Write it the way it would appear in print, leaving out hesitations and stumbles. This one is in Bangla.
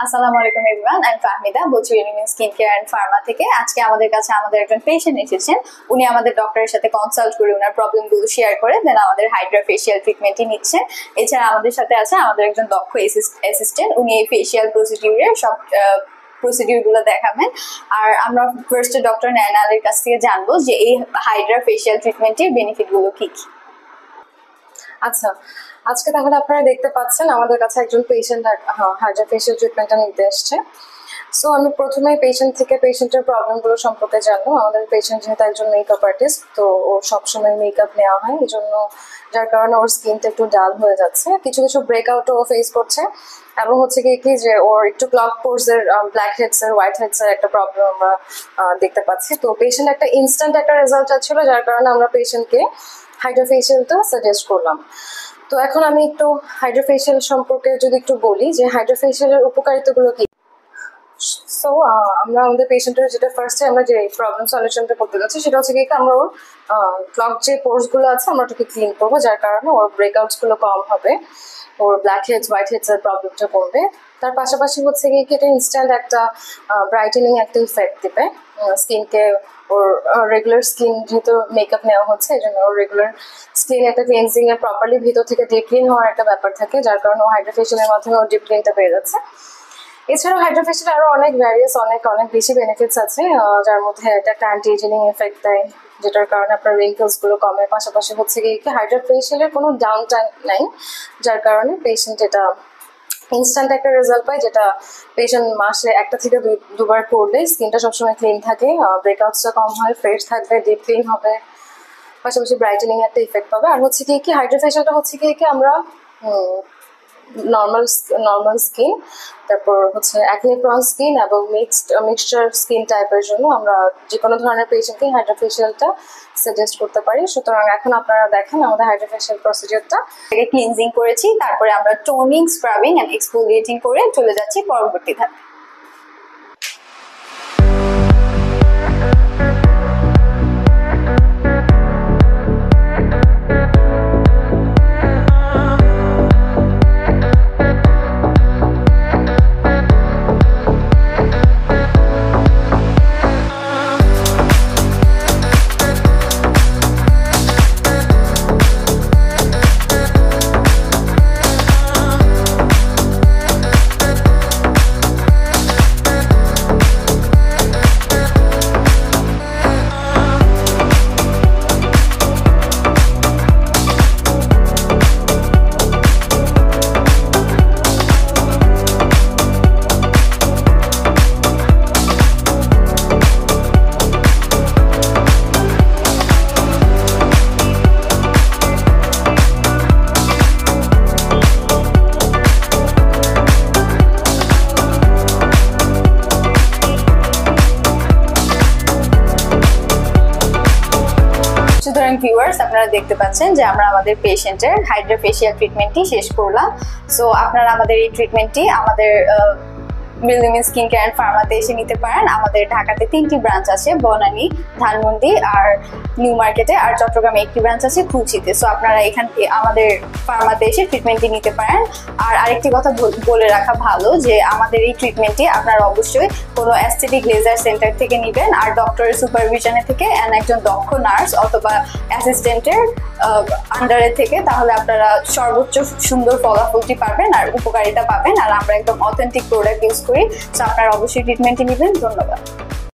আসসালামু আলাইকুম এভরিওয়ান, আমি ফাহমিদা বলছি ইউনিমিন স্কিন কেয়ার এন্ড ফার্মা থেকে। আজকে আমাদের কাছে আমাদের একজন পেশেন্ট এসেছেন। উনি আমাদের ডক্টরের সাথে কনসাল্ট করে ওনার প্রবলেমগুলো শেয়ার করে দেন আমাদের হাইড্রা ফেশিয়াল ট্রিটমেন্টই নিচ্ছেন। এছাড়া আমাদের সাথে আছে আমাদের একজন দক্ষ অ্যাসিস্ট্যান্ট, উনি এই ফেশিয়াল প্রসিডিউরের সব প্রসিডিউরগুলো দেখাবেন। আর আমরা ফার্স্টে ডক্টর নায়নালের কাছ থেকে জানবো যে এই হাইড্রা ফেশিয়াল ট্রিটমেন্টের বেনিফিটগুলো কি কি। আচ্ছা, আজকে তাহলে আপনারা দেখতে পাচ্ছেন আমাদের কাছে একজন পেশেন্ট হাইড্রা ফেশিয়াল ট্রিটমেন্টটা নিতে এসছে। সো আমি প্রথমে পেশেন্ট থেকে পেশেন্টের প্রবলেমগুলো সম্পর্কে জানবো। আমাদের পেশেন্ট যেহেতু একজন মেকআপ আর্টিস্ট, তো ওর সবসময় মেকআপ নেওয়া হয়, এই জন্য যার কারণে ওর স্কিনটা একটু ডাল হয়ে যাচ্ছে, কিছু কিছু ব্রেকআউটও ফেস করছে, এবং হচ্ছে কি যে ওর একটু ক্লগ পোর্সের, ব্ল্যাক হেডসের, হোয়াইট হেডসের একটা প্রবলেম আমরা দেখতে পাচ্ছি। তো পেশেন্ট একটা ইনস্ট্যান্ট একটা রেজাল্ট চাচ্ছিল, যার কারণে আমরা পেশেন্টকে হাইড্রা ফেশিয়ালটা সাজেস্ট করলাম। তো এখন আমি একটু হাইড্রা ফেশিয়াল সম্পর্কে যদি একটু বলি যে হাইড্রা ফেশিয়ালের উপকারিতাগুলো কি। সো আমরা আমাদের পেশেন্টের যেটা ফার্স্টে আমরা যে প্রবলেম সলিউশনটা করতে যাচ্ছি সেটা হচ্ছে কি আমরা ওর ক্লগ যে পোর্সগুলো আছে আমরা ওটাকে ক্লিন করবো, যার কারণে ওর ব্রেকআউটসগুলো কম হবে, ওর ব্ল্যাক হেডস, হোয়াইট হেডসের প্রবলেমটা কমবে। তার পাশাপাশি হচ্ছে কি এটা ইনস্ট্যান্ট একটা ব্রাইটেনিং একটা ইফেক্ট দেবে স্কিনকে। ওর রেগুলার স্কিন যেহেতু মেকআপ নেওয়া হচ্ছে, এই জন্য ওর রেগুলার স্কিন একটা ক্লিনজিং এর প্রপারলি ভিতর থেকে ডিপ ক্লিন হওয়ার একটা ব্যাপার থাকে, যার কারণে ও হাইড্রা ফেশিয়ালের মাধ্যমে ওর ডিপ ক্লিনটা পেয়ে যাচ্ছে। এছাড়াও হাইড্রা ফেশিয়াল আরো অনেক ভ্যারিয়াস অনেক বেশি বেনিফিটস আছে, যার মধ্যে এটা একটা অ্যান্টি এজিং এফেক্ট দেয়, যেটার কারণে আপনার রিঙ্কলস গুলো কমে। পাশাপাশি হচ্ছে কি হাইড্রা ফেশিয়ালের কোনো ডাউন টাইম নাই, যার কারণে পেশেন্ট এটা ইনস্ট্যান্ট একটা রেজাল্ট পায়, যেটা পেশেন্ট মাসে একটা থেকে দুবার করলে স্কিনটা সবসময় ক্লিন থাকে, ব্রেকআউটসটা কম হয়, ফ্রেশ থাকবে, ডিপ ক্লিন হবে, পাশাপাশি ব্রাইটেনিং একটা ইফেক্ট পাবে। আর হচ্ছে কি হাইড্রা ফেশিয়ালটা হচ্ছে কি আমরা নর্মাল স্কিন, তারপর হচ্ছে অ্যাকনে প্রন স্কিন এবং মিক্সচার স্কিন টাইপের জন্য আমরা যে কোনো ধরনের পেশেন্টকে হাইড্রা ফেশিয়ালটা সাজেস্ট করতে পারি। সুতরাং এখন আপনারা দেখেন আমাদের হাইড্রা ফেশিয়াল প্রসিডিউরটা। ক্লিনজিং করেছি, তারপরে আমরা টোনিং, স্ক্রাবিং এন্ড এক্সফোলিয়েটিং করে চলে যাচ্ছি পরবর্তী ধাপে। সুতরাং ভিউয়ার্স, আপনারা দেখতে পাচ্ছেন যে আমরা আমাদের পেশেন্টের হাইড্রা ফেশিয়াল ট্রিটমেন্টটি শেষ করলাম। সো আপনারা আমাদের এই ট্রিটমেন্টটি আমাদের ইউনিমিন স্কিন কেয়ার এন্ড ফার্মাতে এসে নিতে পারেন। আমাদের ঢাকাতে 3টি ব্রাঞ্চ আছে, বনানী, ধানমন্ডি আর নিউ মার্কেটে, আর চট্টগ্রামে একটি ব্রাঞ্চ আছে খুলশীতে। সো আপনারা এখান আমাদের ফার্মাতে এসে ট্রিটমেন্টটি নিতে পারেন। আর আরেকটি কথা বলে রাখা ভালো যে আমাদের এই ট্রিটমেন্টটি আপনারা অবশ্যই কোনো অ্যাস্থেটিক লেজার সেন্টার থেকে নেবেন, আর ডক্টরের সুপারভিশনে থেকে একজন দক্ষ নার্স অথবা অ্যাসিস্ট্যান্টের আন্ডারে থেকে, তাহলে আপনারা সর্বোচ্চ সুন্দর ফলাফলটি পাবেন আর উপকারিতা পাবেন। আর আমরা একদম অথেন্টিক প্রোডাক্ট ইউজ করি। সো আপনারা অবশ্যই ট্রিটমেন্টটি নেবেন। ধন্যবাদ।